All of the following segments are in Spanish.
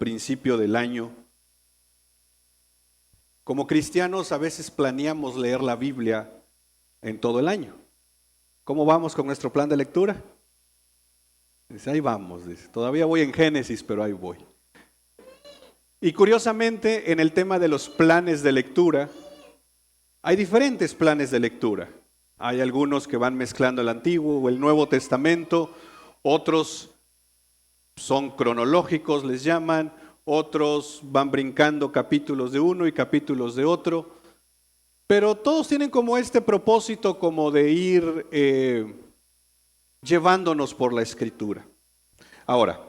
principio del año. Como cristianos a veces planeamos leer la Biblia en todo el año. ¿Cómo vamos con nuestro plan de lectura? Dice, ahí vamos, dice. Todavía voy en Génesis, pero ahí voy. Y curiosamente, en el tema de los planes de lectura, hay diferentes planes de lectura. Hay algunos que van mezclando el Antiguo o el Nuevo Testamento, otros son cronológicos, les llaman, otros van brincando capítulos de uno y capítulos de otro, pero todos tienen como este propósito como de ir llevándonos por la Escritura. Ahora,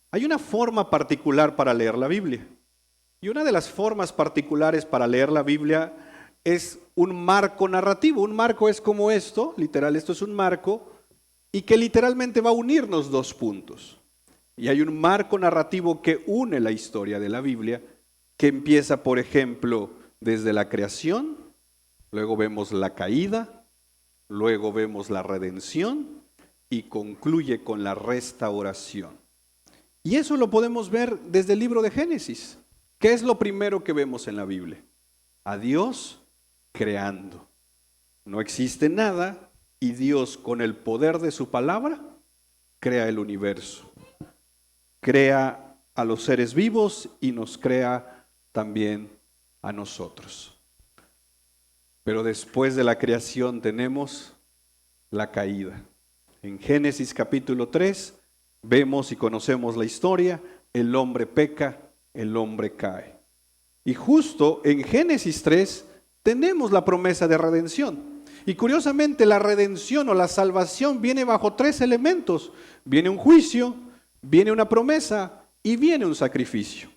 hay una forma particular para leer la Biblia, y una de las formas particulares para leer la Biblia es un marco narrativo. Un marco es como esto, literal, esto es un marco, y que literalmente va a unirnos dos puntos. Y hay un marco narrativo que une la historia de la Biblia, que empieza, por ejemplo, desde la creación, luego vemos la caída, luego vemos la redención y concluye con la restauración. Y eso lo podemos ver desde el libro de Génesis. ¿Qué es lo primero que vemos en la Biblia? A Dios creando. No existe nada y Dios, con el poder de su palabra, crea el universo. Crea a los seres vivos y nos crea también a nosotros. Pero después de la creación tenemos la caída. En Génesis capítulo 3 vemos y conocemos la historia, el hombre peca, el hombre cae. Y justo en Génesis 3 tenemos la promesa de redención. Y curiosamente la redención o la salvación viene bajo tres elementos. Viene un juicio, viene una promesa y viene un sacrificio.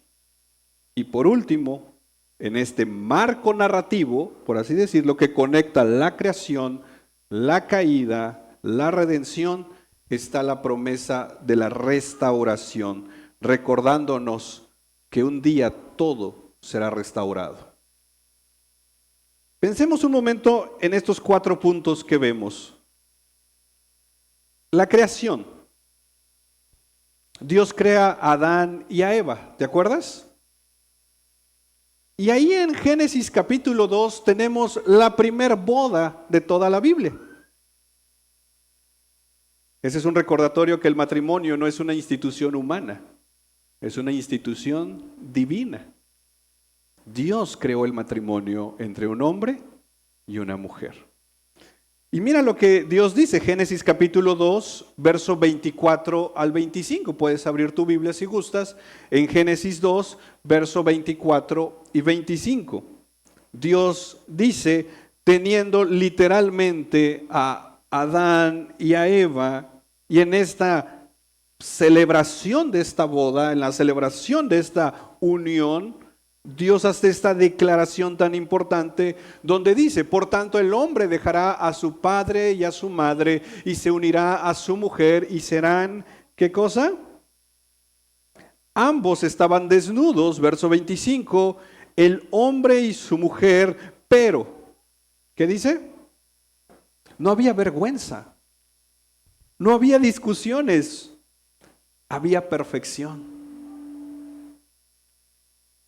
Y por último, en este marco narrativo, por así decirlo, que conecta la creación, la caída, la redención, está la promesa de la restauración, recordándonos que un día todo será restaurado. Pensemos un momento en estos 4 puntos que vemos. La creación. Dios crea a Adán y a Eva, ¿te acuerdas? Y ahí en Génesis capítulo 2 tenemos la primer boda de toda la Biblia. Ese es un recordatorio que el matrimonio no es una institución humana, es una institución divina. Dios creó el matrimonio entre un hombre y una mujer. Y mira lo que Dios dice, Génesis capítulo 2, verso 24 al 25. Puedes abrir tu Biblia si gustas, en Génesis 2, verso 24 y 25. Dios dice, teniendo literalmente a Adán y a Eva, y en esta celebración de esta boda, en la celebración de esta unión, Dios hace esta declaración tan importante donde dice, por tanto el hombre dejará a su padre y a su madre y se unirá a su mujer y serán, ¿qué cosa? Ambos estaban desnudos, verso 25, el hombre y su mujer, pero, ¿qué dice? No había vergüenza, no había discusiones, había perfección.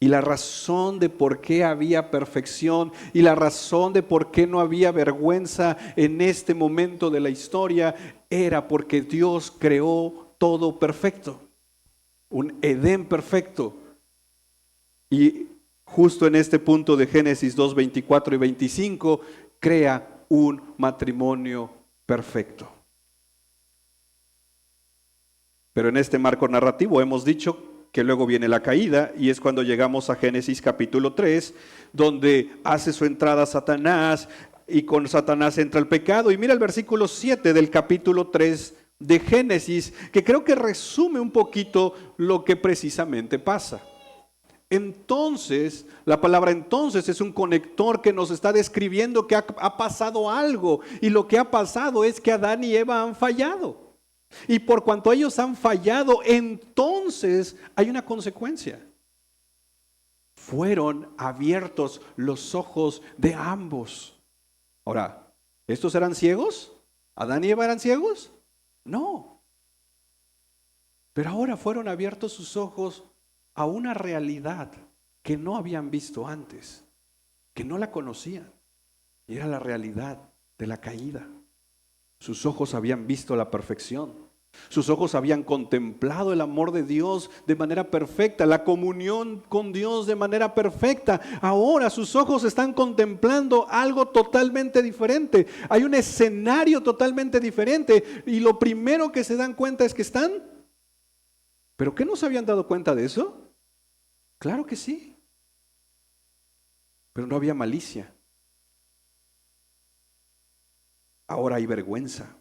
Y la razón de por qué había perfección y la razón de por qué no había vergüenza en este momento de la historia era porque Dios creó todo perfecto, un Edén perfecto. Y justo en este punto de Génesis 2, 24 y 25 crea un matrimonio perfecto. Pero en este marco narrativo hemos dicho que luego viene la caída y es cuando llegamos a Génesis capítulo 3, donde hace su entrada Satanás y con Satanás entra el pecado. Y mira el versículo 7 del capítulo 3 de Génesis, que creo que resume un poquito lo que precisamente pasa. Entonces, la palabra entonces es un conector que nos está describiendo que ha pasado algo, y lo que ha pasado es que Adán y Eva han fallado. Y por cuanto ellos han fallado, entonces hay una consecuencia. Fueron abiertos los ojos de ambos. Ahora, ¿estos eran ciegos? ¿Adán y Eva eran ciegos? No. Pero ahora fueron abiertos sus ojos a una realidad que no habían visto antes, que no la conocían. Y era la realidad de la caída. Sus ojos habían visto la perfección. Sus ojos habían contemplado el amor de Dios de manera perfecta, la comunión con Dios de manera perfecta. Ahora sus ojos están contemplando algo totalmente diferente. Hay un escenario totalmente diferente. Y lo primero que se dan cuenta es que están... ¿Pero qué no se habían dado cuenta de eso? Claro que sí. Pero no había malicia. Ahora hay vergüenza.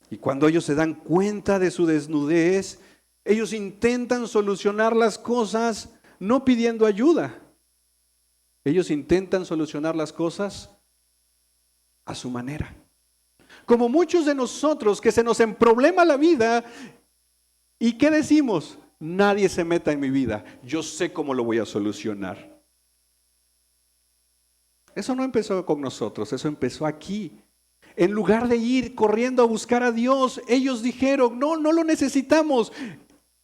Y cuando ellos se dan cuenta de su desnudez, ellos intentan solucionar las cosas no pidiendo ayuda. Ellos intentan solucionar las cosas a su manera. Como muchos de nosotros que se nos emproblema la vida y ¿qué decimos? Nadie se meta en mi vida, yo sé cómo lo voy a solucionar. Eso no empezó con nosotros, eso empezó aquí. En lugar de ir corriendo a buscar a Dios, ellos dijeron, no lo necesitamos.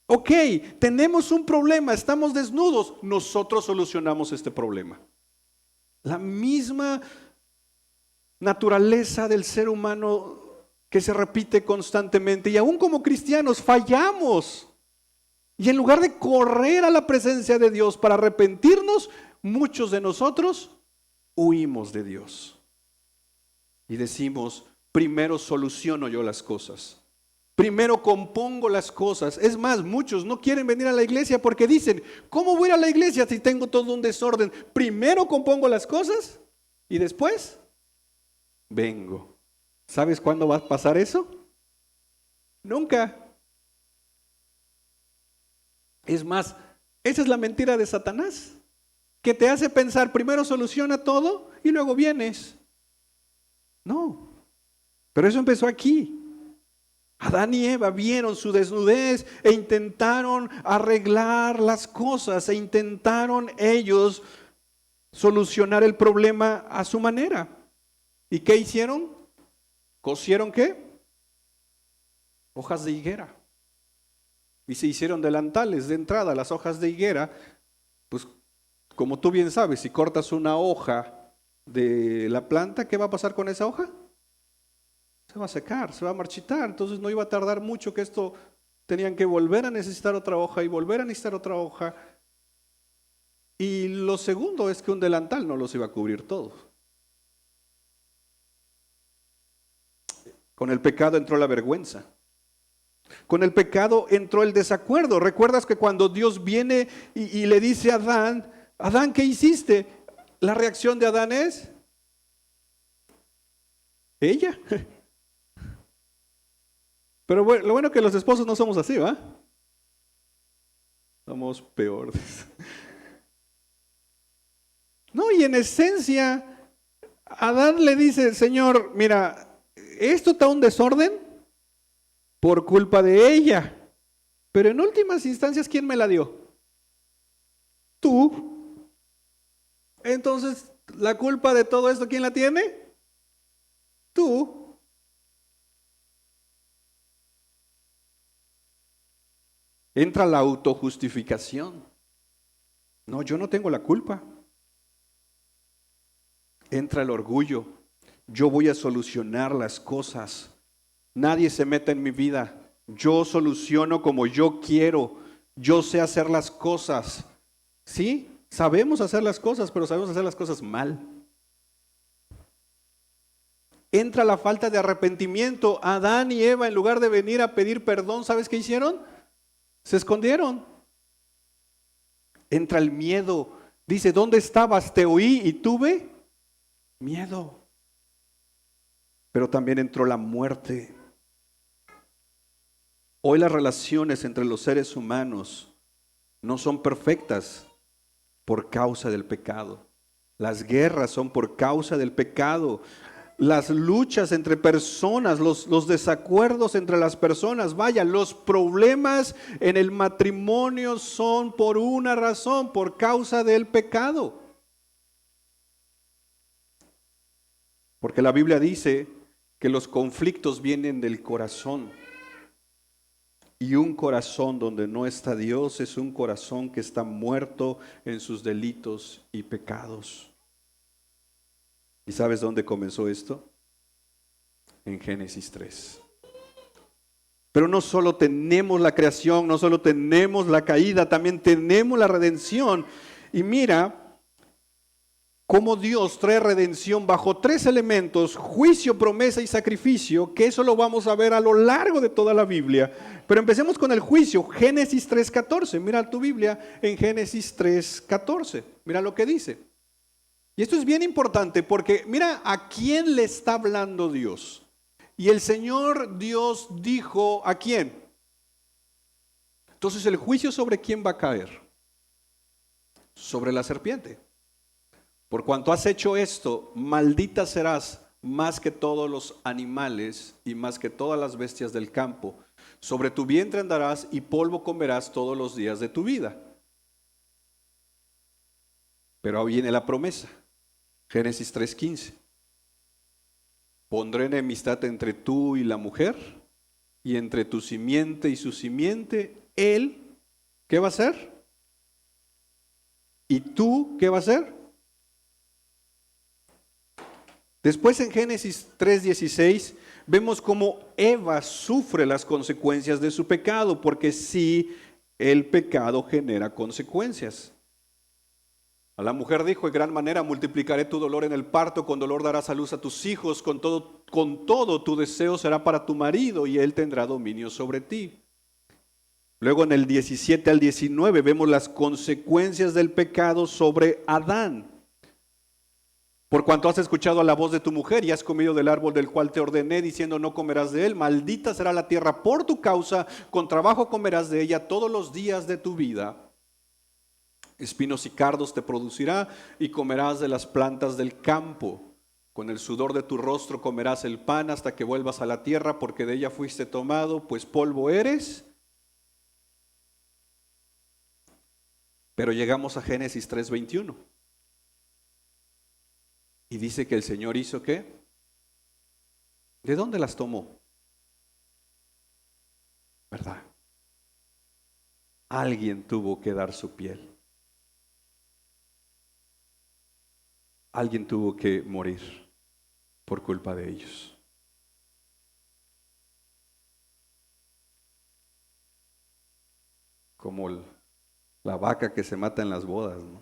Ok, tenemos un problema, estamos desnudos, nosotros solucionamos este problema. La misma naturaleza del ser humano que se repite constantemente y aún como cristianos fallamos. Y en lugar de correr a la presencia de Dios para arrepentirnos, muchos de nosotros huimos de Dios. Y decimos, primero soluciono yo las cosas. Primero compongo las cosas. Es más, muchos no quieren venir a la iglesia porque dicen, ¿cómo voy a ir a la iglesia si tengo todo un desorden? Primero compongo las cosas y después vengo. ¿Sabes cuándo va a pasar eso? Nunca. Es más, esa es la mentira de Satanás, que te hace pensar, primero soluciona todo y luego vienes. No, pero eso empezó aquí. Adán y Eva vieron su desnudez e intentaron arreglar las cosas e intentaron ellos solucionar el problema a su manera. ¿Y qué hicieron? ¿Cosieron qué? Hojas de higuera. Y se hicieron delantales de entrada. Las hojas de higuera, pues como tú bien sabes, si cortas una hoja de la planta, ¿qué va a pasar con esa hoja? Se va a secar, se va a marchitar. Entonces no iba a tardar mucho que esto, tenían que volver a necesitar otra hoja y volver a necesitar otra hoja. Y lo segundo es que un delantal no los iba a cubrir todos. Con el pecado entró la vergüenza. Con el pecado entró el desacuerdo. ¿Recuerdas que cuando Dios viene y le dice a Adán, Adán, ¿qué hiciste? La reacción de Adán es, ella. Pero bueno, lo bueno es que los esposos no somos así, ¿va? Somos peores. No, y en esencia, Adán le dice, Señor, mira, esto está un desorden por culpa de ella. Pero en últimas instancias, ¿quién me la dio? Tú. Entonces, ¿la culpa de todo esto quién la tiene? Tú. Entra la autojustificación. No, yo no tengo la culpa. Entra el orgullo. Yo voy a solucionar las cosas. Nadie se meta en mi vida. Yo soluciono como yo quiero. Yo sé hacer las cosas. ¿Sí? Sabemos hacer las cosas, pero sabemos hacer las cosas mal. Entra la falta de arrepentimiento. Adán y Eva, en lugar de venir a pedir perdón, ¿sabes qué hicieron? Se escondieron. Entra el miedo. Dice, ¿dónde estabas? Te oí y tuve miedo. Pero también entró la muerte. Hoy las relaciones entre los seres humanos no son perfectas por causa del pecado. Las guerras son por causa del pecado. Las luchas entre personas, los desacuerdos entre las personas, vaya, los problemas en el matrimonio son por una razón, por causa del pecado. Porque la Biblia dice que los conflictos vienen del corazón. Y un corazón donde no está Dios es un corazón que está muerto en sus delitos y pecados. ¿Y sabes dónde comenzó esto? En Génesis 3. Pero no solo tenemos la creación, no solo tenemos la caída, también tenemos la redención. Y mira cómo Dios trae redención bajo 3 elementos: juicio, promesa y sacrificio, que eso lo vamos a ver a lo largo de toda la Biblia. Pero empecemos con el juicio, Génesis 3:14. Mira tu Biblia en Génesis 3:14. Mira lo que dice. Y esto es bien importante porque mira a quién le está hablando Dios. Y el Señor Dios dijo, ¿a quién? Entonces el juicio, ¿sobre quién va a caer? Sobre la serpiente. Por cuanto has hecho esto, maldita serás más que todos los animales y más que todas las bestias del campo. Sobre tu vientre andarás y polvo comerás todos los días de tu vida. Pero ahí viene la promesa. Génesis 3:15. Pondré enemistad entre tú y la mujer, y entre tu simiente y su simiente. Él, ¿qué va a hacer? ¿Y tú qué va a hacer? Después en Génesis 3:16 vemos cómo Eva sufre las consecuencias de su pecado, porque sí, el pecado genera consecuencias. A la mujer dijo: en gran manera multiplicaré tu dolor en el parto, con dolor darás a luz a tus hijos, con todo tu deseo será para tu marido y él tendrá dominio sobre ti. Luego en el 17 al 19 vemos las consecuencias del pecado sobre Adán. Por cuanto has escuchado a la voz de tu mujer y has comido del árbol del cual te ordené, diciendo no comerás de él, maldita será la tierra por tu causa, con trabajo comerás de ella todos los días de tu vida. Espinos y cardos te producirá y comerás de las plantas del campo. Con el sudor de tu rostro comerás el pan hasta que vuelvas a la tierra, porque de ella fuiste tomado, pues polvo eres. Pero llegamos a Génesis 3:21. Y dice que el Señor hizo ¿qué? ¿De dónde las tomó? ¿Verdad? Alguien tuvo que dar su piel. Alguien tuvo que morir por culpa de ellos. Como la vaca que se mata en las bodas, ¿no?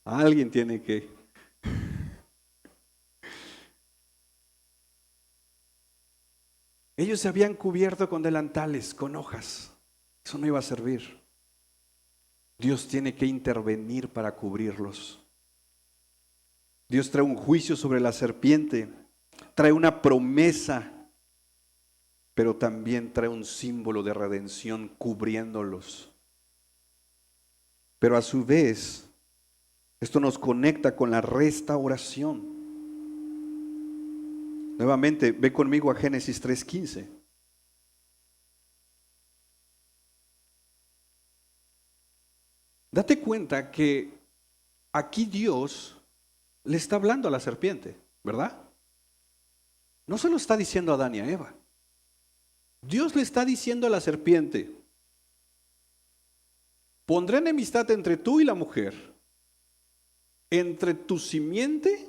Alguien tiene que. Ellos se habían cubierto con delantales, con hojas. Eso no iba a servir. Dios tiene que intervenir para cubrirlos. Dios trae un juicio sobre la serpiente, trae una promesa, pero también trae un símbolo de redención cubriéndolos. Pero a su vez, esto nos conecta con la restauración. Nuevamente, ve conmigo a Génesis 3:15. Date cuenta que aquí Dios le está hablando a la serpiente, ¿verdad? No se lo está diciendo a Adán y a Eva. Dios le está diciendo a la serpiente: pondré enemistad entre tú y la mujer, entre tu simiente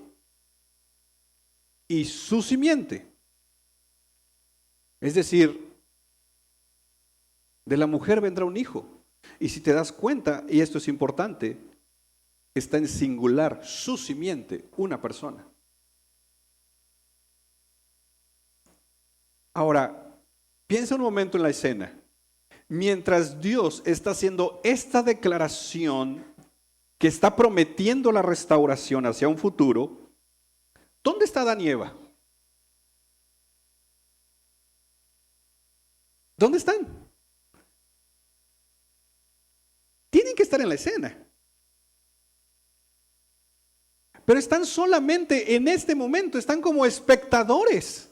y su simiente. Es decir, de la mujer vendrá un hijo. Y si te das cuenta, y esto es importante, está en singular, su simiente, una persona. Ahora, piensa un momento en la escena. Mientras Dios está haciendo esta declaración que está prometiendo la restauración hacia un futuro, ¿dónde está Adán y Eva? ¿Dónde están? Tienen que estar en la escena. Pero están solamente en este momento, están como espectadores.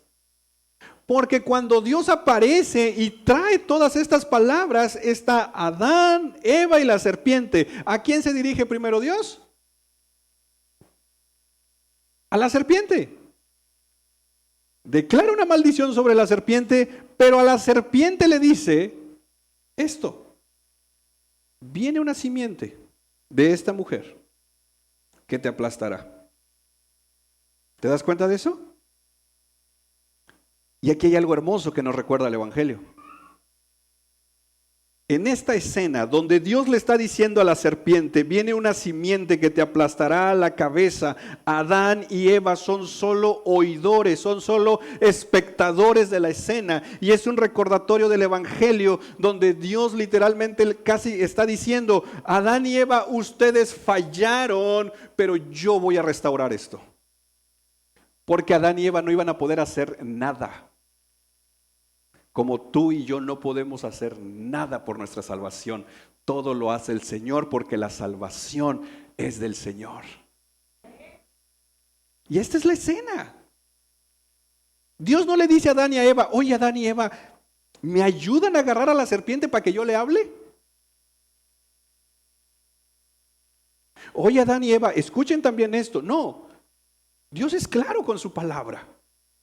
Porque cuando Dios aparece y trae todas estas palabras, está Adán, Eva y la serpiente. ¿A quién se dirige primero Dios? A la serpiente. Declara una maldición sobre la serpiente, pero a la serpiente le dice: esto. Viene una simiente de esta mujer que te aplastará. ¿Te das cuenta de eso? Y aquí hay algo hermoso que nos recuerda el Evangelio. En esta escena donde Dios le está diciendo a la serpiente, viene una simiente que te aplastará la cabeza, Adán y Eva son solo oidores, son solo espectadores de la escena. Y es un recordatorio del Evangelio donde Dios literalmente casi está diciendo, Adán y Eva, ustedes fallaron, pero yo voy a restaurar esto. Porque Adán y Eva no iban a poder hacer nada. Como tú y yo no podemos hacer nada por nuestra salvación. Todo lo hace el Señor porque la salvación es del Señor. Y esta es la escena. Dios no le dice a Adán y a Eva, oye Adán y Eva, ¿me ayudan a agarrar a la serpiente para que yo le hable? Oye Adán y Eva, escuchen también esto. No, Dios es claro con su palabra,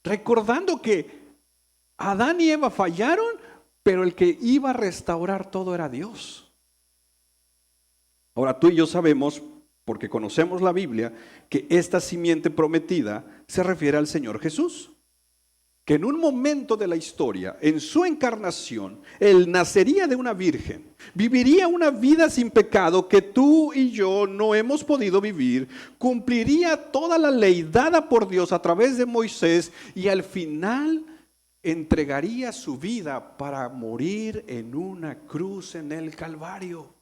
recordando que Adán y Eva fallaron, pero el que iba a restaurar todo era Dios. Ahora tú y yo sabemos, porque conocemos la Biblia, que esta simiente prometida se refiere al Señor Jesús. Que en un momento de la historia, en su encarnación, Él nacería de una virgen, viviría una vida sin pecado que tú y yo no hemos podido vivir, cumpliría toda la ley dada por Dios a través de Moisés y al final entregaría su vida para morir en una cruz en el Calvario,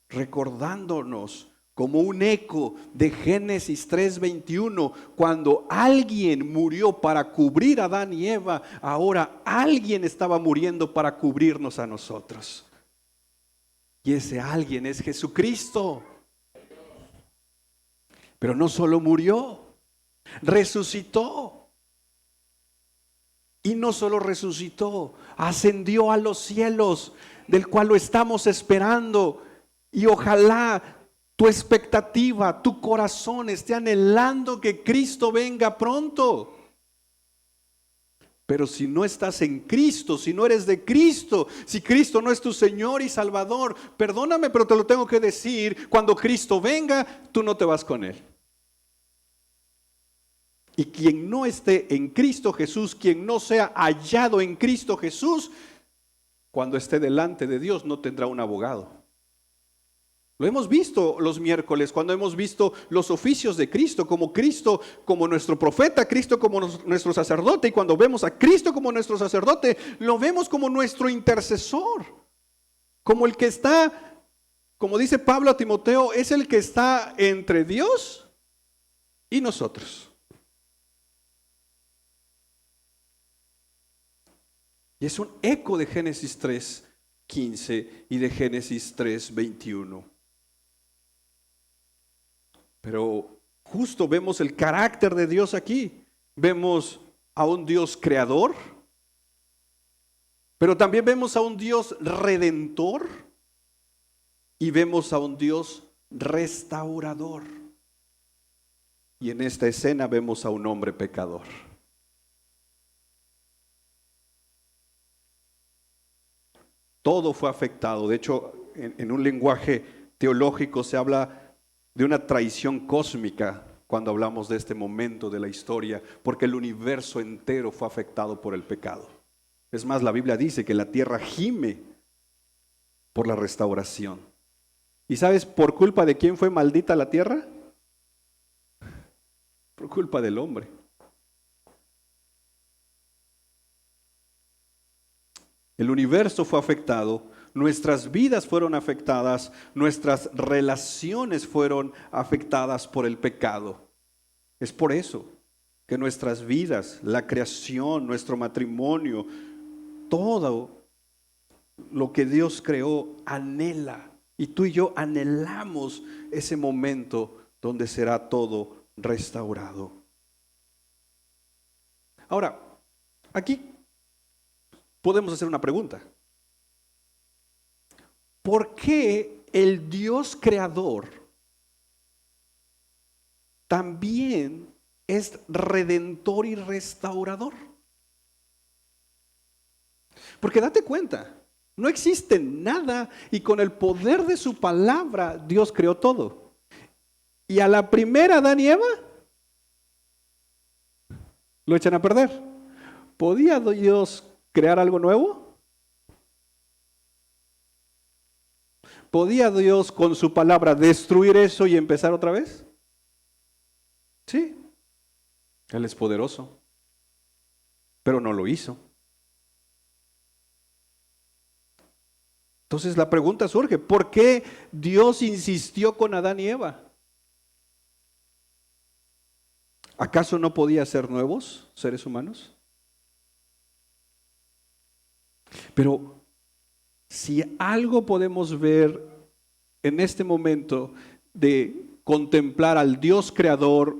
recordándonos como un eco de Génesis 3:21, cuando alguien murió para cubrir a Adán y Eva, ahora alguien estaba muriendo para cubrirnos a nosotros. Y ese alguien es Jesucristo. Pero no solo murió, resucitó. Y no solo resucitó, ascendió a los cielos, del cual lo estamos esperando. Y ojalá tu expectativa, tu corazón esté anhelando que Cristo venga pronto. Pero si no estás en Cristo, si no eres de Cristo, si Cristo no es tu Señor y Salvador, perdóname, pero te lo tengo que decir, cuando Cristo venga, tú no te vas con Él. Y quien no esté en Cristo Jesús, quien no sea hallado en Cristo Jesús, cuando esté delante de Dios no tendrá un abogado. Lo hemos visto los miércoles, cuando hemos visto los oficios de Cristo, como nuestro profeta, Cristo como nuestro sacerdote, y cuando vemos a Cristo como nuestro sacerdote, lo vemos como nuestro intercesor, como el que está, como dice Pablo a Timoteo, es el que está entre Dios y nosotros. Y es un eco de Génesis 3:15 y de Génesis 3:21. Pero justo vemos el carácter de Dios aquí. Vemos a un Dios creador, pero también vemos a un Dios redentor y vemos a un Dios restaurador. Y en esta escena vemos a un hombre pecador. Todo fue afectado. De hecho, en un lenguaje teológico se habla de una traición cósmica cuando hablamos de este momento de la historia, porque el universo entero fue afectado por el pecado. Es más, la Biblia dice que la tierra gime por la restauración. ¿Y sabes por culpa de quién fue maldita la tierra? Por culpa del hombre. El universo fue afectado, nuestras vidas fueron afectadas, nuestras relaciones fueron afectadas por el pecado. Es por eso que nuestras vidas, la creación, nuestro matrimonio, todo lo que Dios creó anhela. Y tú y yo anhelamos ese momento donde será todo restaurado. Ahora, aquí podemos hacer una pregunta. ¿Por qué el Dios creador también es redentor y restaurador? Porque date cuenta, No existe nada y con el poder de su palabra Dios creó todo. Y a la primera Adán y Eva lo echan a perder. ¿Podía Dios crear algo nuevo? ¿Podía Dios con su palabra destruir eso y empezar otra vez? Sí, Él es poderoso, pero no lo hizo. Entonces la pregunta surge, ¿por qué Dios insistió con Adán y Eva? ¿Acaso no podía ser nuevos seres humanos? Pero si algo podemos ver en este momento de contemplar al Dios creador,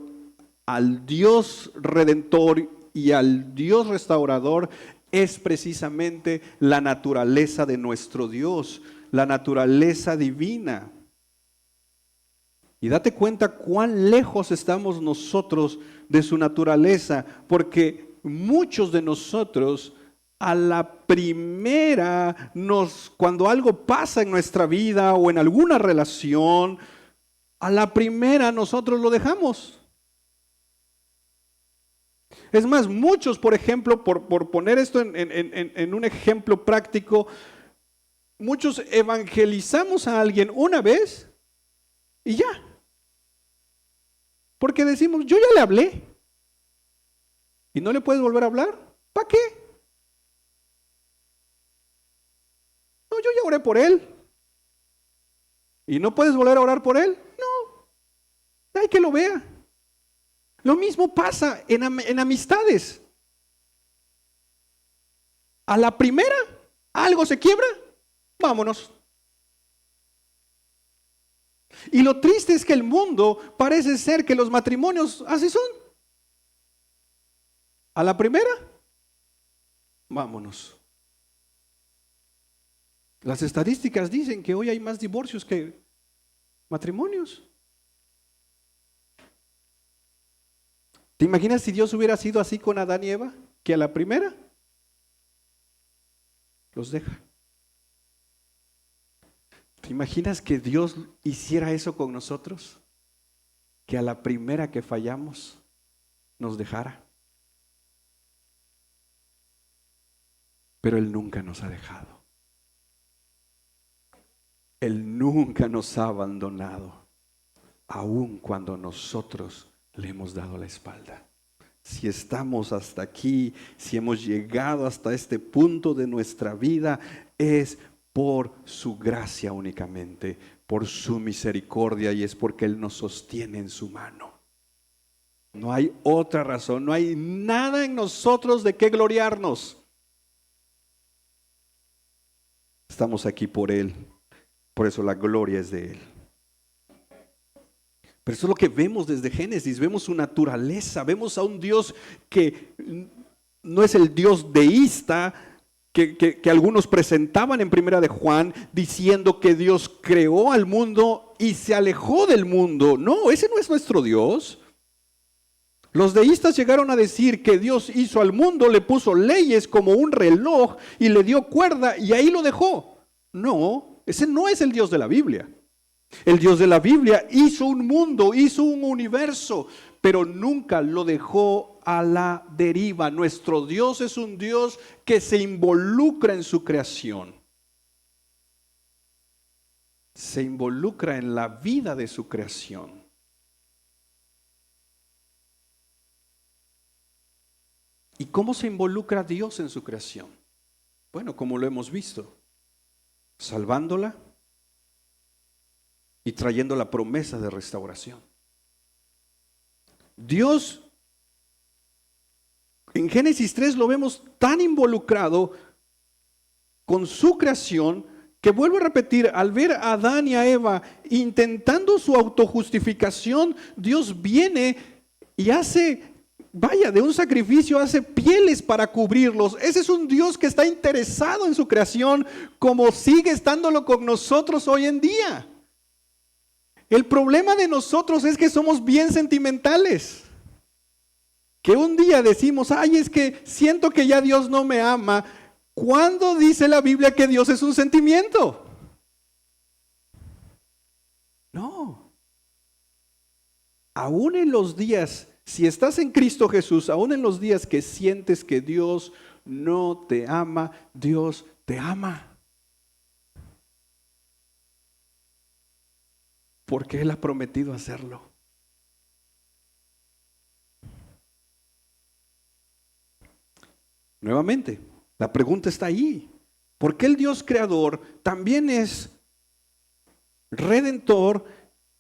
al Dios redentor y al Dios restaurador, es precisamente la naturaleza de nuestro Dios, la naturaleza divina. Y date cuenta cuán lejos estamos nosotros de su naturaleza, porque muchos de nosotros a la primera cuando algo pasa en nuestra vida o en alguna relación, a la primera nosotros lo dejamos. Es más, muchos, por ejemplo, por poner esto en un ejemplo práctico, muchos evangelizamos a alguien una vez y ya. Porque decimos, yo ya le hablé. ¿Y no le puedes volver a hablar? ¿Para qué? No, yo ya oré por él. ¿Y no puedes volver a orar por él? No. Hay que lo vea. Lo mismo pasa en amistades. A la primera, algo se quiebra, vámonos. Y lo triste es que el mundo parece ser que los matrimonios así son. A la primera, vámonos. Las estadísticas dicen que hoy hay más divorcios que matrimonios. ¿Te imaginas si Dios hubiera sido así con Adán y Eva? Que a la primera los deja. ¿Te imaginas que Dios hiciera eso con nosotros? Que a la primera que fallamos nos dejara. Pero Él nunca nos ha dejado. Él nunca nos ha abandonado, aun cuando nosotros le hemos dado la espalda. Si estamos hasta aquí, si hemos llegado hasta este punto de nuestra vida, es por su gracia únicamente, por su misericordia, y es porque Él nos sostiene en su mano. No hay otra razón, no hay nada en nosotros de qué gloriarnos. Estamos aquí por Él, por eso la gloria es de Él. Pero eso es lo que vemos desde Génesis, vemos su naturaleza, vemos a un Dios que no es el Dios deísta que algunos presentaban en Primera de Juan, diciendo que Dios creó al mundo y se alejó del mundo. No, ese no es nuestro Dios. Los deístas llegaron a decir que Dios hizo al mundo, le puso leyes como un reloj y le dio cuerda y ahí lo dejó. No, ese no es el Dios de la Biblia. El Dios de la Biblia hizo un mundo, hizo un universo, pero nunca lo dejó a la deriva. Nuestro Dios es un Dios que se involucra en su creación. Se involucra en la vida de su creación. ¿Y cómo se involucra Dios en su creación? Bueno, como lo hemos visto, salvándola y trayendo la promesa de restauración. Dios, en Génesis 3 lo vemos tan involucrado con su creación, que vuelvo a repetir, al ver a Adán y a Eva intentando su autojustificación, Dios viene y hace, de un sacrificio hace pieles para cubrirlos. Ese es un Dios que está interesado en su creación, como sigue estándolo con nosotros hoy en día. El problema de nosotros es que somos bien sentimentales. Que un día decimos, ay, es que siento que ya Dios no me ama. ¿Cuándo dice la Biblia que Dios es un sentimiento? No. Aún en los días, si estás en Cristo Jesús, aún en los días que sientes que Dios no te ama, Dios te ama. Porque Él ha prometido hacerlo. Nuevamente, la pregunta está ahí. ¿Por qué el Dios creador también es redentor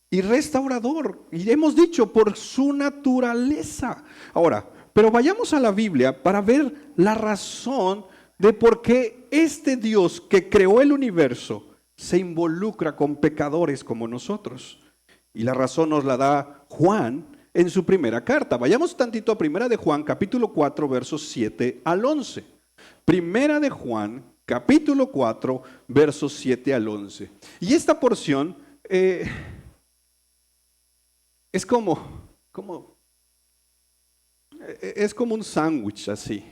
y restaurador? Y hemos dicho, por su naturaleza. Ahora, pero vayamos a la Biblia para ver la razón de por qué este Dios que creó el universo se involucra con pecadores como nosotros. Y la razón nos la da Juan en su primera carta. Vayamos tantito a Primera de Juan, capítulo 4, versos 7 al 11. Primera de Juan, capítulo 4, versos 7 al 11. Y esta porción es como un sándwich así,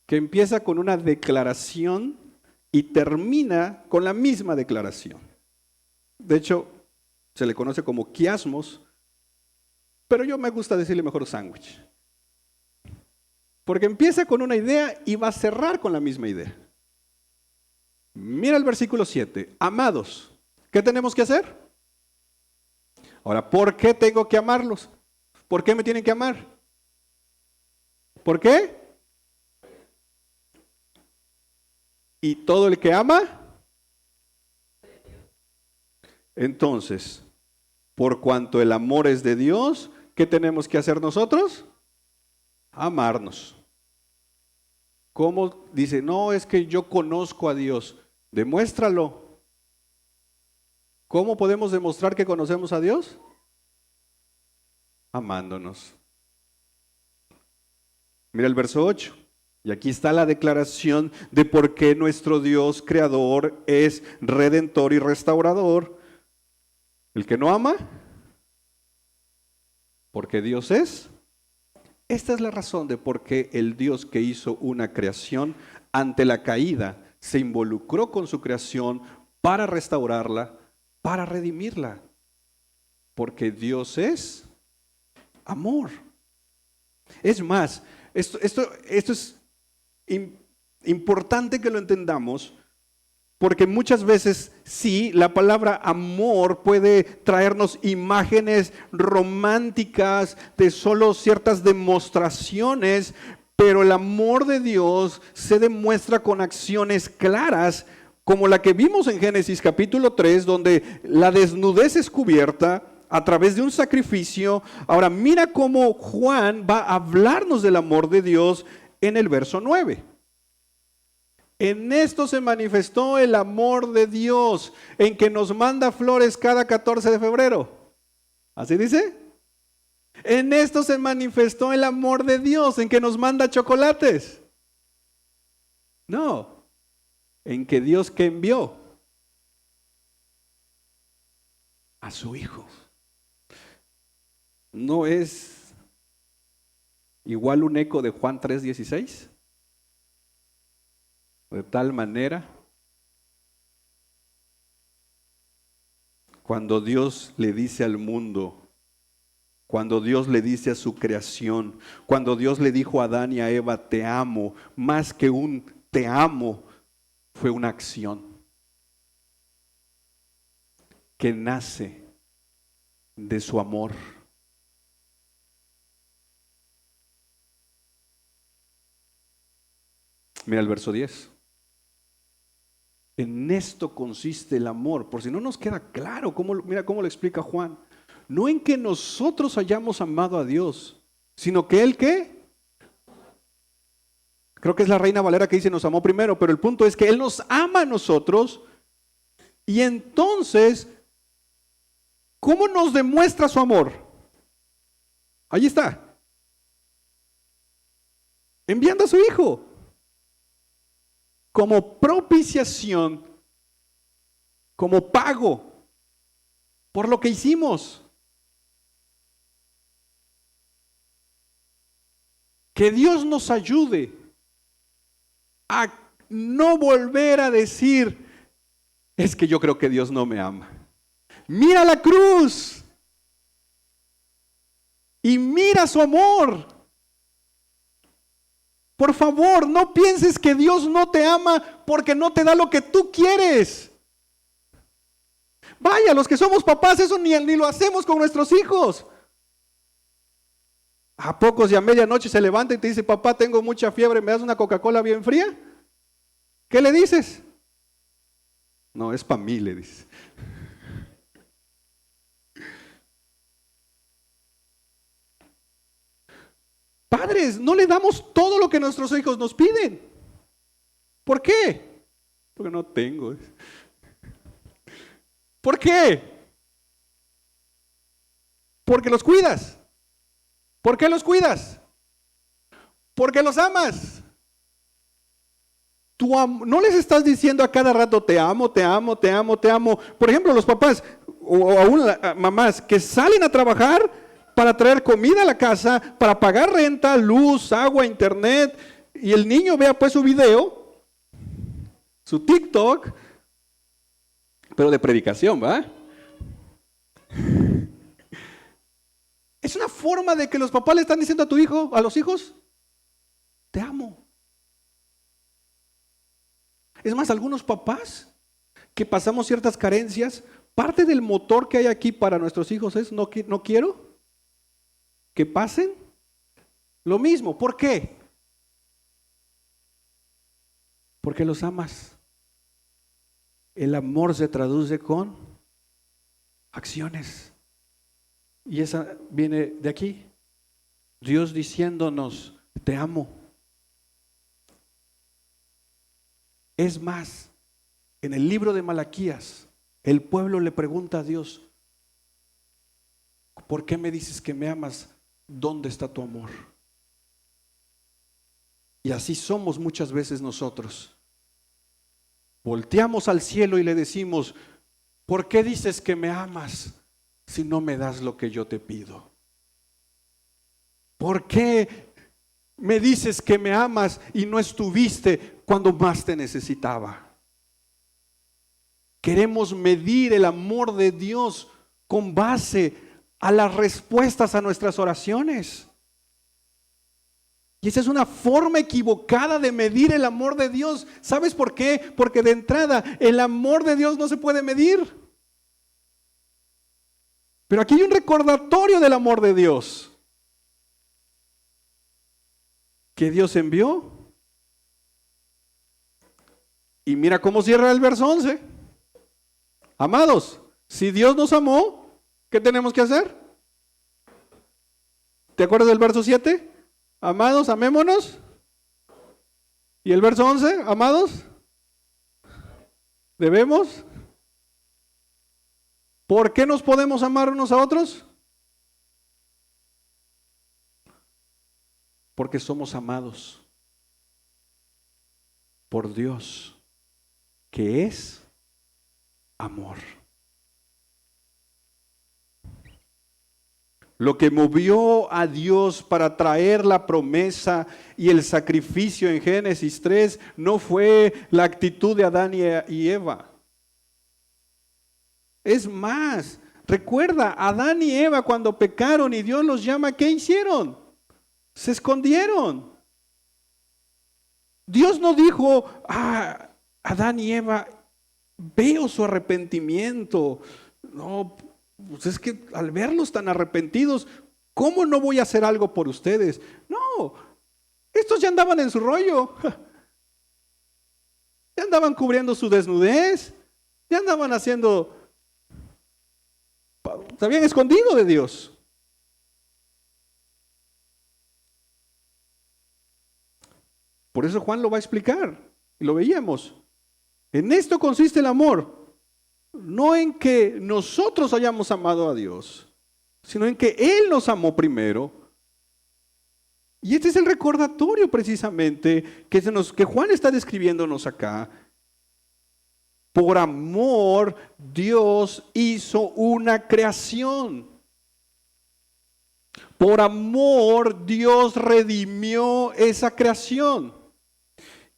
que empieza con una declaración y termina con la misma declaración. De hecho, se le conoce como quiasmos, pero yo me gusta decirle mejor sándwich. Porque empieza con una idea y va a cerrar con la misma idea. Mira el versículo 7. Amados, ¿qué tenemos que hacer? Ahora, ¿por qué tengo que amarlos? ¿Por qué me tienen que amar? ¿Por qué? ¿Y todo el que ama? Entonces, por cuanto el amor es de Dios, ¿qué tenemos que hacer nosotros? Amarnos. ¿Cómo? Dice, no, es que yo conozco a Dios. Demuéstralo. ¿Cómo podemos demostrar que conocemos a Dios? Amándonos. Mira el verso 8. Y aquí está la declaración de por qué nuestro Dios creador es redentor y restaurador. El que no ama, porque Dios es. Esta es la razón de por qué el Dios que hizo una creación ante la caída se involucró con su creación para restaurarla, para redimirla. Porque Dios es amor. Es más, esto es importante que lo entendamos, porque muchas veces sí, la palabra amor puede traernos imágenes románticas de solo ciertas demostraciones, pero el amor de Dios se demuestra con acciones claras, como la que vimos en Génesis capítulo 3, donde la desnudez es cubierta a través de un sacrificio. Ahora mira cómo Juan va a hablarnos del amor de Dios en el verso 9. En esto se manifestó el amor de Dios, en que nos manda flores cada 14 de febrero. ¿Así dice? En esto se manifestó el amor de Dios, en que nos manda chocolates. No, en que Dios que envió a su Hijo. ¿No es igual un eco de Juan 3:16? De tal manera, cuando Dios le dice al mundo, cuando Dios le dice a su creación, cuando Dios le dijo a Adán y a Eva, te amo, más que un te amo, fue una acción que nace de su amor. Mira el verso 10. En esto consiste el amor, por si no nos queda claro, mira cómo lo explica Juan. No en que nosotros hayamos amado a Dios, sino que Él, ¿qué? Creo que es la Reina Valera que dice nos amó primero, pero el punto es que Él nos ama a nosotros. Y entonces, ¿cómo nos demuestra su amor? Ahí está. Enviando a su Hijo como propiciación, como pago por lo que hicimos. Que Dios nos ayude a no volver a decir, es que yo creo que Dios no me ama. Mira la cruz y mira su amor. Por favor, no pienses que Dios no te ama porque no te da lo que tú quieres. Vaya, los que somos papás, eso ni lo hacemos con nuestros hijos. ¿A pocos y a medianoche se levanta y te dice, papá, tengo mucha fiebre, ¿me das una Coca-Cola bien fría? ¿Qué le dices? No, es para mí, le dices. Padres, no le damos todo lo que nuestros hijos nos piden. ¿Por qué? Porque no tengo. ¿Por qué? Porque los cuidas. ¿Por qué los cuidas? Porque los amas. No les estás diciendo a cada rato te amo, te amo, te amo, te amo. Por ejemplo, los papás o aún mamás que salen a trabajar para traer comida a la casa, para pagar renta, luz, agua, internet, y el niño vea pues su video, su TikTok, pero de predicación, ¿va? Es una forma de que los papás le están diciendo a tu hijo, a los hijos, te amo. Es más, algunos papás que pasamos ciertas carencias, parte del motor que hay aquí para nuestros hijos es no quiero que pasen lo mismo. ¿Por qué? Porque los amas. El amor se traduce con acciones. Y esa viene de aquí. Dios diciéndonos, te amo. Es más, en el libro de Malaquías, el pueblo le pregunta a Dios, ¿por qué me dices que me amas? ¿Dónde está tu amor? Y así somos muchas veces nosotros. Volteamos al cielo y le decimos, ¿por qué dices que me amas si no me das lo que yo te pido? ¿Por qué me dices que me amas y no estuviste cuando más te necesitaba? Queremos medir el amor de Dios con base a las respuestas a nuestras oraciones. Y esa es una forma equivocada de medir el amor de Dios. ¿Sabes por qué? Porque de entrada el amor de Dios no se puede medir. Pero aquí hay un recordatorio del amor de Dios. Que Dios envió. Y mira cómo cierra el verso 11. Amados, si Dios nos amó, ¿qué tenemos que hacer? ¿Te acuerdas del verso 7? Amados, amémonos. Y el verso 11, amados, debemos. ¿Por qué nos podemos amar unos a otros? Porque somos amados por Dios, que es amor. Lo que movió a Dios para traer la promesa y el sacrificio en Génesis 3 no fue la actitud de Adán y Eva. Es más, recuerda, Adán y Eva cuando pecaron y Dios los llama, ¿qué hicieron? Se escondieron. Dios no dijo, Adán y Eva, veo su arrepentimiento. No, pues es que al verlos tan arrepentidos, ¿cómo no voy a hacer algo por ustedes? No, estos ya andaban en su rollo. Ya andaban cubriendo su desnudez. Ya andaban haciendo, se habían escondido de Dios. Por eso Juan lo va a explicar, y lo veíamos. En esto consiste el amor, no en que nosotros hayamos amado a Dios, sino en que Él nos amó primero. Y este es el recordatorio precisamente que Juan está describiéndonos acá. Por amor, Dios hizo una creación. Por amor, Dios redimió esa creación.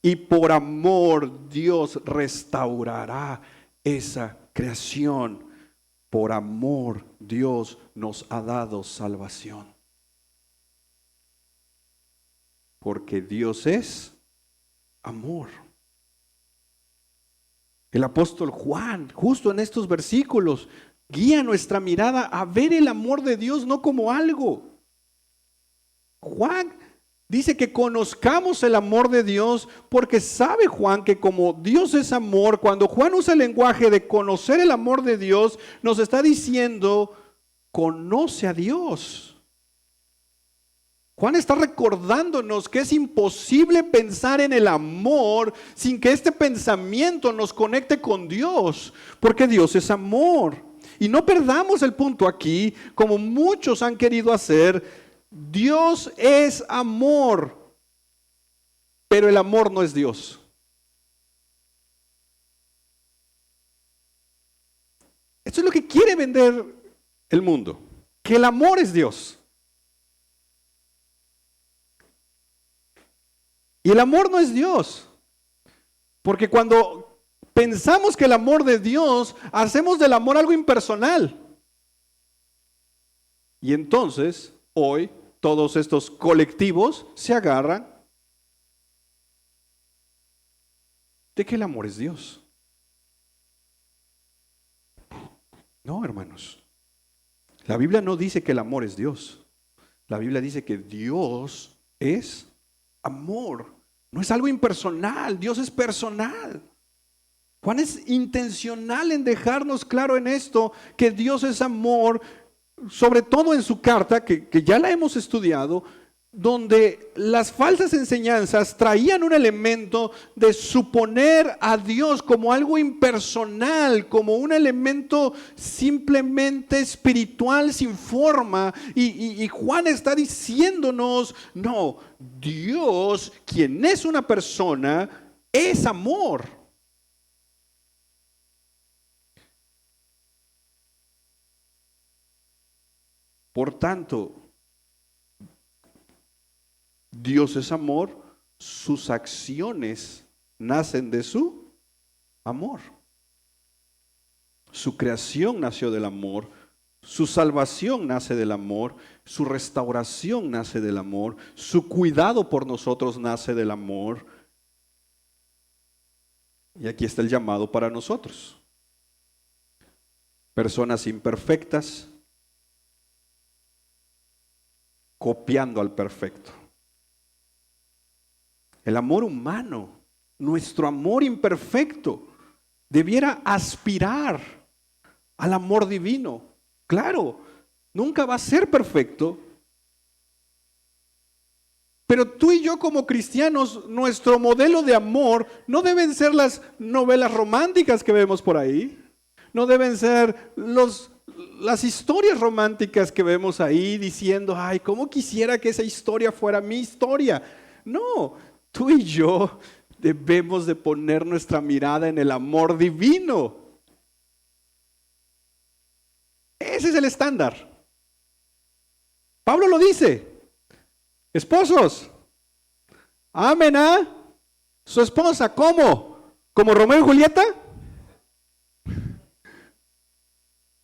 Y por amor Dios restaurará esa creación. Por amor Dios nos ha dado salvación. Porque Dios es amor. El apóstol Juan, justo en estos versículos, guía nuestra mirada a ver el amor de Dios no como algo. Juan dice que conozcamos el amor de Dios porque sabe Juan que como Dios es amor, cuando Juan usa el lenguaje de conocer el amor de Dios, nos está diciendo, conoce a Dios. Juan está recordándonos que es imposible pensar en el amor sin que este pensamiento nos conecte con Dios, porque Dios es amor. Y no perdamos el punto aquí, como muchos han querido hacer. Dios es amor, pero el amor no es Dios. Esto es lo que quiere vender el mundo, que el amor es Dios. Y el amor no es Dios, porque cuando pensamos que el amor de Dios, hacemos del amor algo impersonal. Y entonces, hoy, todos estos colectivos se agarran de que el amor es Dios. No, hermanos. La Biblia no dice que el amor es Dios. La Biblia dice que Dios es amor. No es algo impersonal, Dios es personal. Juan es intencional en dejarnos claro en esto, que Dios es amor, sobre todo en su carta, que ya la hemos estudiado, donde las falsas enseñanzas traían un elemento de suponer a Dios como algo impersonal, como un elemento simplemente espiritual sin forma. Y Juan está diciéndonos, no, Dios, quien es una persona, es amor. Por tanto, Dios es amor, sus acciones nacen de su amor. Su creación nació del amor, su salvación nace del amor, su restauración nace del amor, su cuidado por nosotros nace del amor. Y aquí está el llamado para nosotros. Personas imperfectas, copiando al perfecto. El amor humano, nuestro amor imperfecto, debiera aspirar al amor divino. Claro, nunca va a ser perfecto, pero tú y yo como cristianos, nuestro modelo de amor no deben ser las novelas románticas que vemos por ahí, no deben ser las historias románticas que vemos ahí diciendo, ay, cómo quisiera que esa historia fuera mi historia. No, tú y yo debemos de poner nuestra mirada en el amor divino. Ese es el estándar. Pablo lo dice. Esposos, amen a su esposa. ¿Cómo? ¿Como Romeo y Julieta?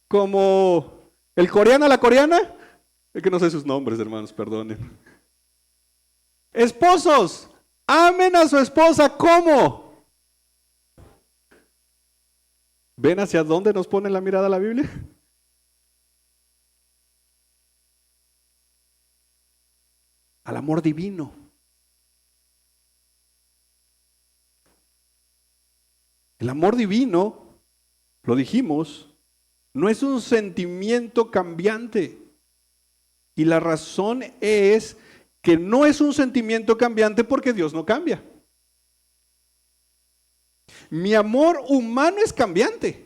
¿Como el coreano a la coreana? Es que no sé sus nombres, hermanos, perdonen. Esposos, amen a su esposa. ¿Cómo? ¿Ven hacia dónde nos pone la mirada la Biblia? Al amor divino. El amor divino, lo dijimos, no es un sentimiento cambiante. Y la razón es que no es un sentimiento cambiante porque Dios no cambia. Mi amor humano es cambiante.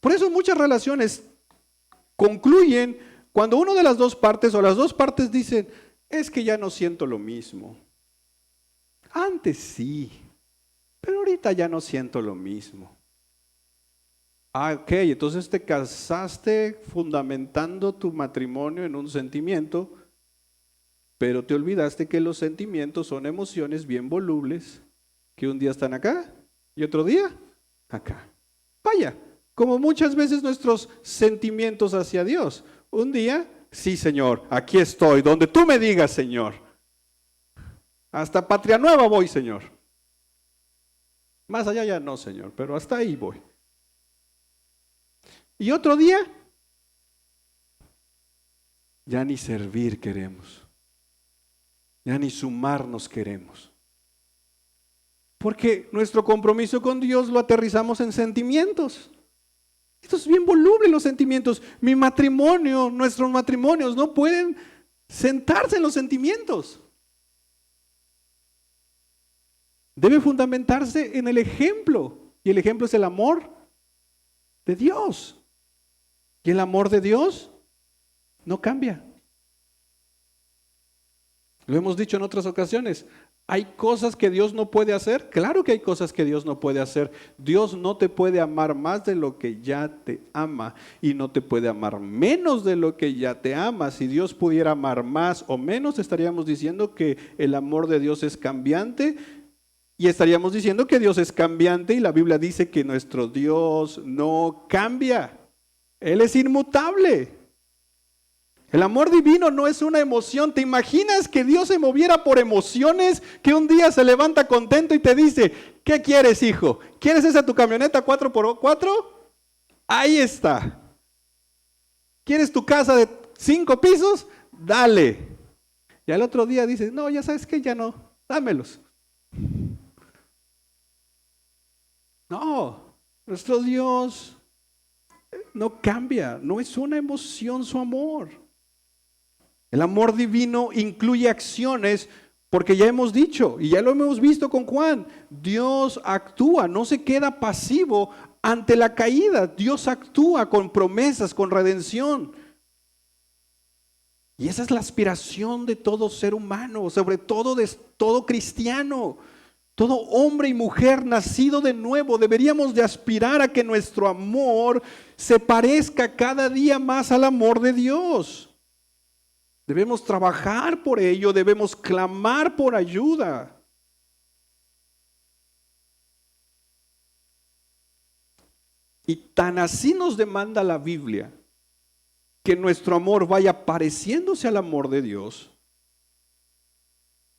Por eso muchas relaciones concluyen cuando una de las dos partes o las dos partes dicen, es que ya no siento lo mismo. Antes sí, pero ahorita ya no siento lo mismo. Ah, ok, entonces te casaste fundamentando tu matrimonio en un sentimiento, pero te olvidaste que los sentimientos son emociones bien volubles, que un día están acá y otro día acá. Vaya, como muchas veces nuestros sentimientos hacia Dios. Un día, sí Señor, aquí estoy, donde tú me digas Señor. Hasta Patria Nueva voy Señor. Más allá ya no Señor, pero hasta ahí voy. Y otro día, ya ni servir queremos. Ya ni sumarnos queremos. Porque nuestro compromiso con Dios lo aterrizamos en sentimientos. Esto es bien voluble, los sentimientos. Mi matrimonio, nuestros matrimonios no pueden sentarse en los sentimientos. Debe fundamentarse en el ejemplo. Y el ejemplo es el amor de Dios. Y el amor de Dios no cambia. Lo hemos dicho en otras ocasiones. ¿Hay cosas que Dios no puede hacer? Claro que hay cosas que Dios no puede hacer. Dios no te puede amar más de lo que ya te ama y no te puede amar menos de lo que ya te ama. Si Dios pudiera amar más o menos, estaríamos diciendo que el amor de Dios es cambiante y estaríamos diciendo que Dios es cambiante y la Biblia dice que nuestro Dios no cambia. Él es inmutable. El amor divino no es una emoción. ¿Te imaginas que Dios se moviera por emociones? Que un día se levanta contento y te dice, ¿qué quieres, hijo? ¿Quieres esa tu camioneta 4x4? Ahí está. ¿Quieres tu casa de 5 pisos? Dale. Y al otro día dices, no, ya sabes que ya no, dámelos. No, nuestro Dios no cambia, no es una emoción su amor. El amor divino incluye acciones, porque ya hemos dicho, y ya lo hemos visto con Juan, Dios actúa, no se queda pasivo ante la caída, Dios actúa con promesas, con redención. Y esa es la aspiración de todo ser humano, sobre todo de todo cristiano, todo hombre y mujer nacido de nuevo. Deberíamos de aspirar a que nuestro amor se parezca cada día más al amor de Dios. Debemos trabajar por ello, debemos clamar por ayuda. Y tan así nos demanda la Biblia que nuestro amor vaya pareciéndose al amor de Dios,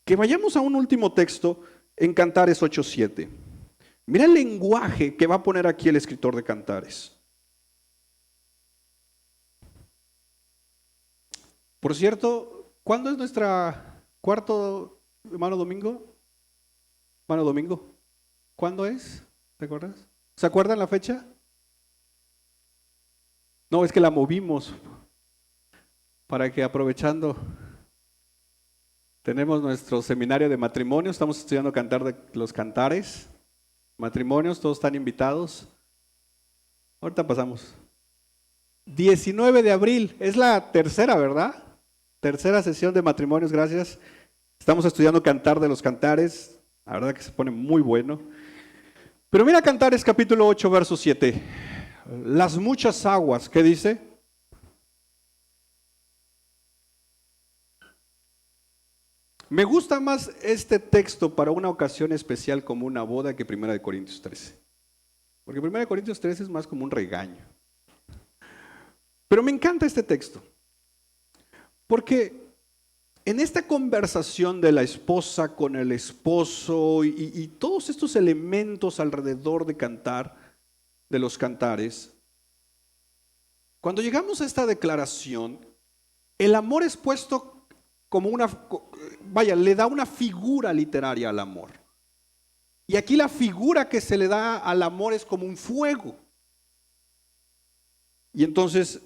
que vayamos a un último texto en Cantares 8:7. Mira el lenguaje que va a poner aquí el escritor de Cantares. Por cierto, ¿cuándo es nuestra cuarto, hermano Domingo? Hermano Domingo, ¿cuándo es? ¿Te acuerdas? ¿Se acuerdan la fecha? No, es que la movimos para que aprovechando tenemos nuestro seminario de matrimonio, estamos estudiando cantar de los cantares, matrimonios, todos están invitados. Ahorita pasamos. 19 de abril, es la tercera, ¿verdad? Tercera sesión de matrimonios, gracias. Estamos estudiando cantar de los cantares, la verdad que se pone muy bueno. Pero mira Cantares capítulo 8, verso 7. Las muchas aguas, ¿qué dice? Me gusta más este texto para una ocasión especial como una boda que 1 Corintios 13. Porque 1 Corintios 13 es más como un regaño. Pero me encanta este texto. Porque en esta conversación de la esposa con el esposo y todos estos elementos alrededor de cantar, de los cantares, cuando llegamos a esta declaración, el amor es puesto como le da una figura literaria al amor. Y aquí la figura que se le da al amor es como un fuego. Y entonces,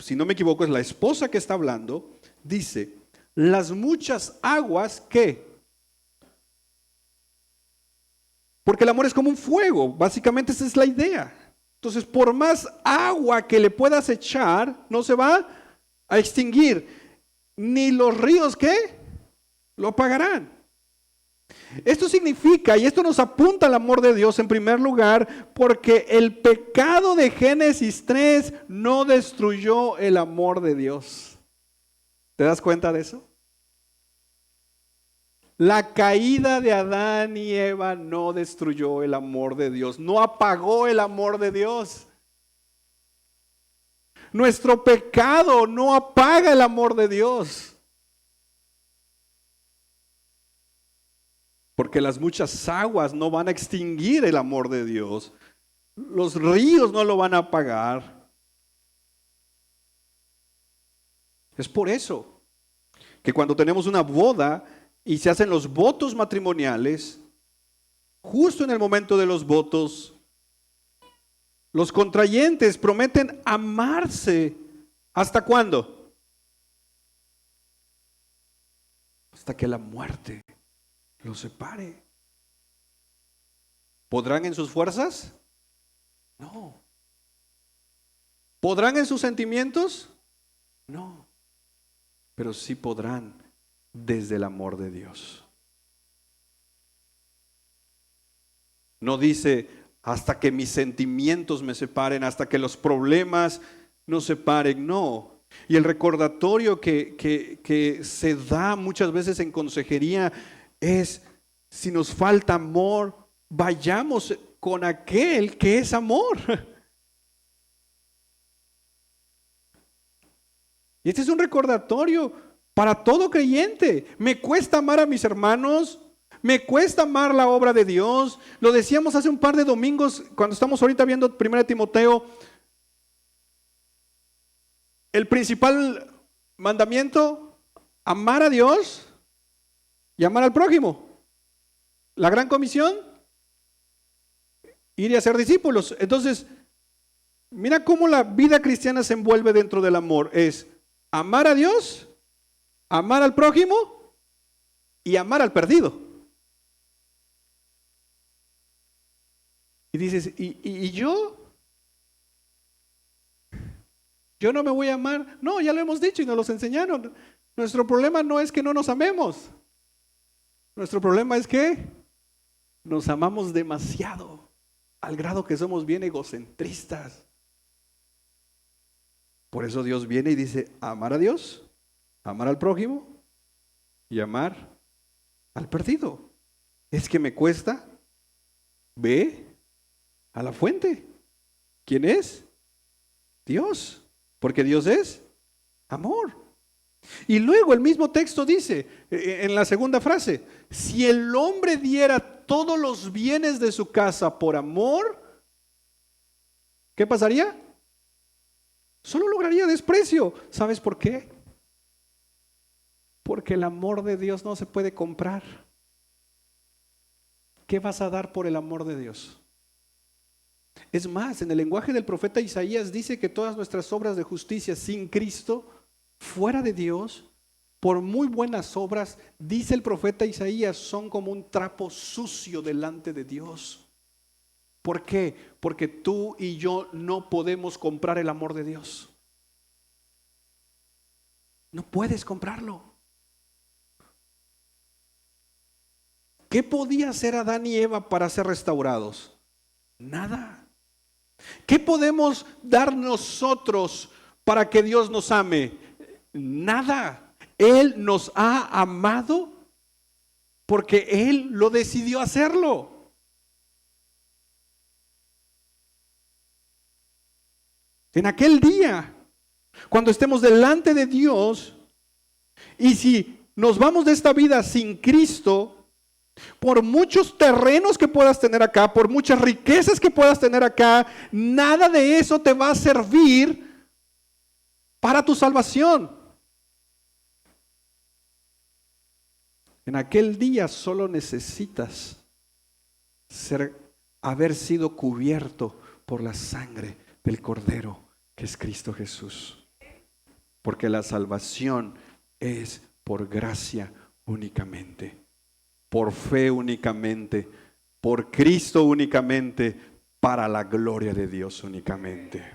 si no me equivoco, es la esposa que está hablando, dice, las muchas aguas, ¿qué? Porque el amor es como un fuego, básicamente esa es la idea. Entonces, por más agua que le puedas echar, no se va a extinguir, ni los ríos, ¿qué? Lo apagarán. Esto significa, y esto nos apunta al amor de Dios en primer lugar, porque el pecado de Génesis 3 no destruyó el amor de Dios. ¿Te das cuenta de eso? La caída de Adán y Eva no destruyó el amor de Dios, no apagó el amor de Dios. Nuestro pecado no apaga el amor de Dios. Porque las muchas aguas no van a extinguir el amor de Dios. Los ríos no lo van a apagar. Es por eso que cuando tenemos una boda y se hacen los votos matrimoniales, justo en el momento de los votos, los contrayentes prometen amarse. ¿Hasta cuándo? Hasta que la muerte los separe. ¿Podrán en sus fuerzas? No. ¿Podrán en sus sentimientos? No. Pero sí podrán desde el amor de Dios. No dice hasta que mis sentimientos me separen, hasta que los problemas nos separen, no. Y el recordatorio que se da muchas veces en consejería es, si nos falta amor, vayamos con aquel que es amor. Y este es un recordatorio para todo creyente. Me cuesta amar a mis hermanos, me cuesta amar la obra de Dios. Lo decíamos hace un par de domingos cuando estamos ahorita viendo 1 Timoteo. El principal mandamiento, amar a Dios y amar al prójimo. La gran comisión, ir y hacer discípulos. Entonces, mira cómo la vida cristiana se envuelve dentro del amor. Es amar a Dios, amar al prójimo y amar al perdido. Y dices, ¿y yo? ¿Yo no me voy a amar? No, ya lo hemos dicho y nos los enseñaron. Nuestro problema no es que no nos amemos. Nuestro problema es que nos amamos demasiado, al grado que somos bien egocentristas. Por eso Dios viene y dice, amar a Dios, amar al prójimo y amar al perdido. Es que me cuesta. Ve a la fuente. ¿Quién es? Dios. Porque Dios es amor. Y luego el mismo texto dice, en la segunda frase, si el hombre diera todos los bienes de su casa por amor, ¿qué pasaría? Solo lograría desprecio. ¿Sabes por qué? Porque el amor de Dios no se puede comprar. ¿Qué vas a dar por el amor de Dios? Es más, en el lenguaje del profeta Isaías dice que todas nuestras obras de justicia sin Cristo, fuera de Dios, por muy buenas obras, dice el profeta Isaías, son como un trapo sucio delante de Dios. ¿Por qué? Porque tú y yo no podemos comprar el amor de Dios. No puedes comprarlo. ¿Qué podía hacer Adán y Eva para ser restaurados? Nada. ¿Qué podemos dar nosotros para que Dios nos ame? Nada. Él nos ha amado porque Él lo decidió hacerlo. En aquel día, cuando estemos delante de Dios, y si nos vamos de esta vida sin Cristo, por muchos terrenos que puedas tener acá, por muchas riquezas que puedas tener acá, nada de eso te va a servir para tu salvación. En aquel día solo necesitas haber sido cubierto por la sangre del Cordero, que es Cristo Jesús. Porque la salvación es por gracia únicamente, por fe únicamente, por Cristo únicamente, para la gloria de Dios únicamente.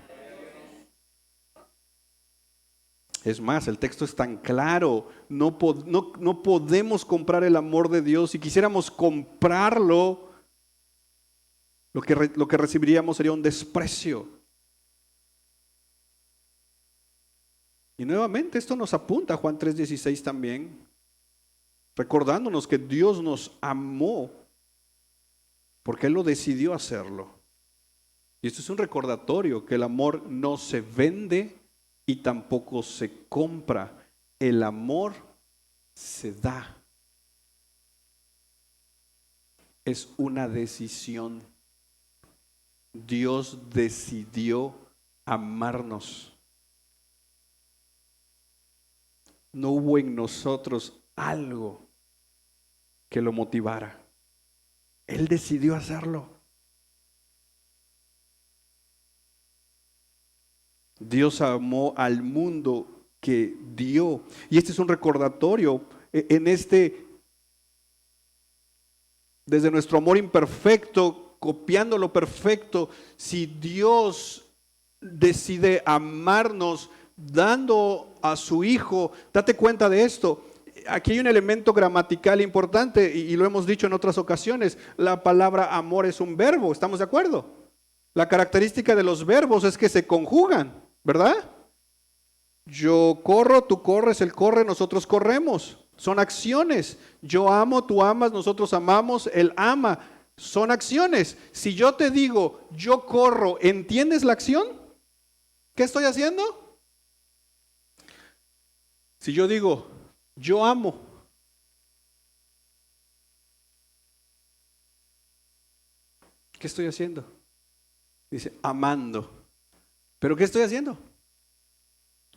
Es más, el texto es tan claro, no podemos comprar el amor de Dios. Si quisiéramos comprarlo, lo que recibiríamos sería un desprecio. Y nuevamente esto nos apunta a Juan 3:16 también, recordándonos que Dios nos amó porque Él lo decidió hacerlo. Y esto es un recordatorio que el amor no se vende y tampoco se compra. El amor se da. Es una decisión. Dios decidió amarnos. No hubo en nosotros algo que lo motivara. Él decidió hacerlo. Dios amó al mundo que dio. Y este es un recordatorio desde nuestro amor imperfecto, copiando lo perfecto. Si Dios decide amarnos dando a su Hijo, date cuenta de esto. Aquí hay un elemento gramatical importante y lo hemos dicho en otras ocasiones. La palabra amor es un verbo, ¿estamos de acuerdo? La característica de los verbos es que se conjugan, ¿verdad? Yo corro, tú corres, él corre, nosotros corremos. Son acciones. Yo amo, tú amas, nosotros amamos, él ama. Son acciones. Si yo te digo, yo corro, ¿entiendes la acción? ¿Qué estoy haciendo? Si yo digo, yo amo, ¿qué estoy haciendo? Dice, amando. ¿Pero qué estoy haciendo?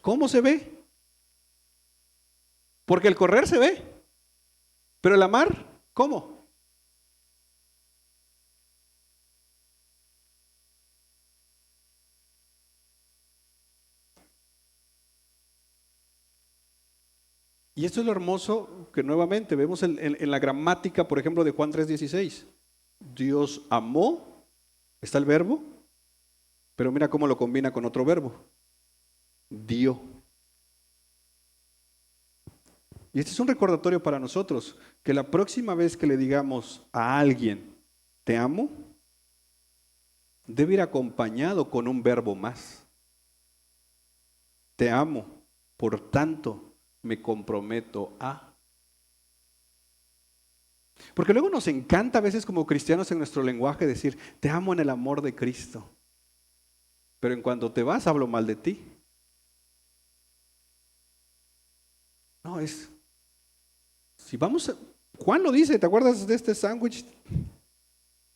¿Cómo se ve? Porque el correr se ve. Pero el amar, ¿cómo? Y esto es lo hermoso que nuevamente vemos en la gramática, por ejemplo, de Juan 3:16. Dios amó, está el verbo, pero mira cómo lo combina con otro verbo. Dio. Y este es un recordatorio para nosotros, que la próxima vez que le digamos a alguien, te amo, debe ir acompañado con un verbo más. Te amo, por tanto, me comprometo a. Porque luego nos encanta a veces como cristianos en nuestro lenguaje decir, te amo en el amor de Cristo. Pero en cuanto te vas, hablo mal de ti. No, si vamos Juan lo dice, ¿te acuerdas de este sándwich?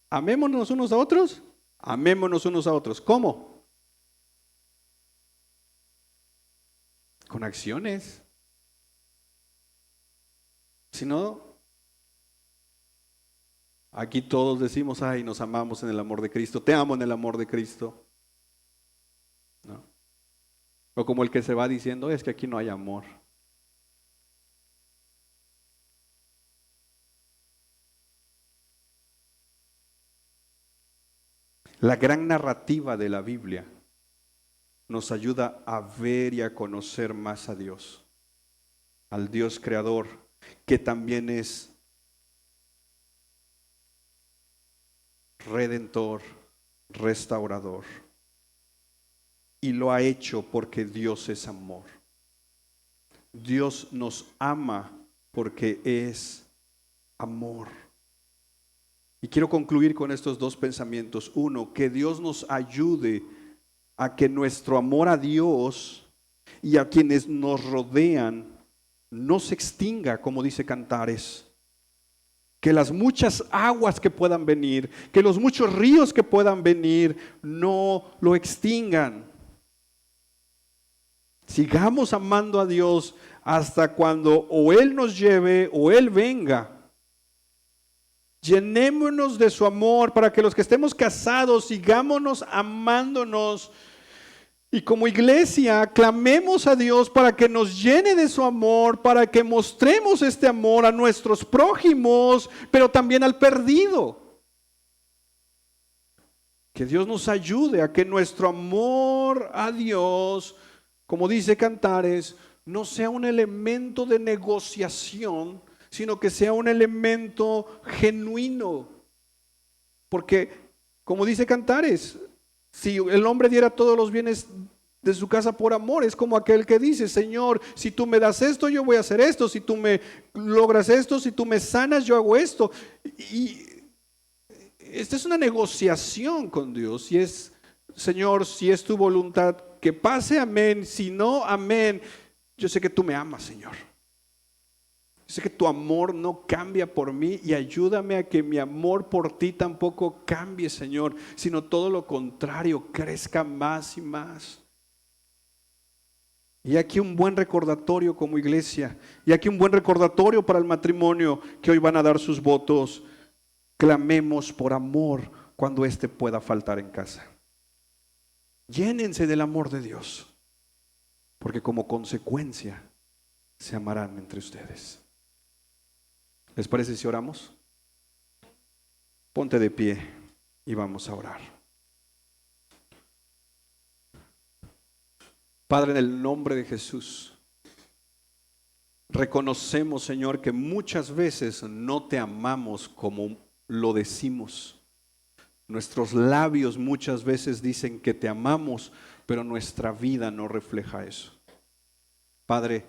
Amémonos unos a otros, amémonos unos a otros. ¿Cómo? Con acciones. Si no, aquí todos decimos, ay, nos amamos en el amor de Cristo, te amo en el amor de Cristo. ¿No? O como el que se va diciendo, es que aquí no hay amor. La gran narrativa de la Biblia nos ayuda a ver y a conocer más a Dios, al Dios creador, que también es redentor, restaurador. Y lo ha hecho porque Dios es amor. Dios nos ama porque es amor. Y quiero concluir con estos dos pensamientos. Uno, que Dios nos ayude a que nuestro amor a Dios y a quienes nos rodean no se extinga, como dice Cantares. Que las muchas aguas que puedan venir, que los muchos ríos que puedan venir, no lo extingan. Sigamos amando a Dios hasta cuando o Él nos lleve o Él venga. Llenémonos de su amor para que los que estemos casados sigámonos amándonos. Y como iglesia, clamemos a Dios para que nos llene de su amor, para que mostremos este amor a nuestros prójimos, pero también al perdido. Que Dios nos ayude a que nuestro amor a Dios, como dice Cantares, no sea un elemento de negociación, sino que sea un elemento genuino. Porque, como dice Cantares, si el hombre diera todos los bienes de su casa por amor. Es como aquel que dice: Señor, si tú me das esto, yo voy a hacer esto. Si tú me logras esto, si tú me sanas, yo hago esto. Y esta es una negociación con Dios. Y es: Señor, si es tu voluntad, que pase, amén. Si no, amén. Yo sé que tú me amas, Señor. Yo sé que tu amor no cambia por mí, y ayúdame a que mi amor por ti tampoco cambie, Señor, sino todo lo contrario, crezca más y más. Y aquí un buen recordatorio como iglesia, y aquí un buen recordatorio para el matrimonio que hoy van a dar sus votos. Clamemos por amor cuando éste pueda faltar en casa. Llénense del amor de Dios, porque como consecuencia se amarán entre ustedes. ¿Les parece si oramos? Ponte de pie y vamos a orar. Padre, en el nombre de Jesús, reconocemos, Señor, que muchas veces no te amamos como lo decimos. Nuestros labios muchas veces dicen que te amamos, pero nuestra vida no refleja eso. Padre,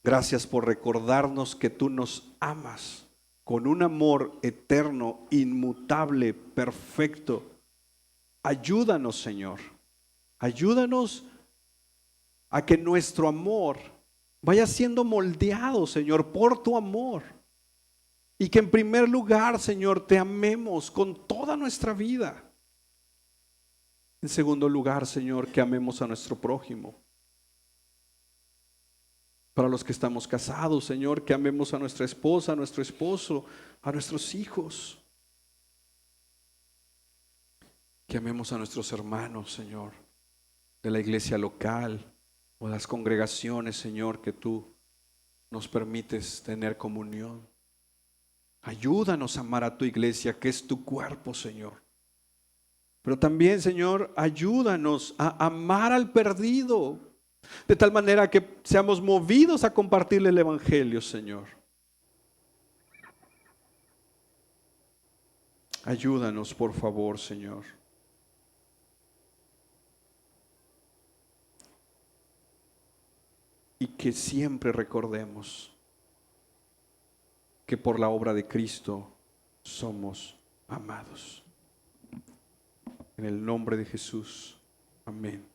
gracias por recordarnos que tú nos amas con un amor eterno, inmutable, perfecto. Ayúdanos, Señor. Ayúdanos a que nuestro amor vaya siendo moldeado, Señor, por tu amor. Y que en primer lugar, Señor, te amemos con toda nuestra vida. En segundo lugar, Señor, que amemos a nuestro prójimo. Para los que estamos casados, Señor, que amemos a nuestra esposa, a nuestro esposo, a nuestros hijos. Que amemos a nuestros hermanos, Señor, de la iglesia local o las congregaciones, Señor, que tú nos permites tener comunión. Ayúdanos a amar a tu iglesia, que es tu cuerpo, Señor. Pero también, Señor, ayúdanos a amar al perdido, de tal manera que seamos movidos a compartirle el evangelio, Señor. Ayúdanos, por favor, Señor. Y que siempre recordemos que por la obra de Cristo somos amados. En el nombre de Jesús. Amén.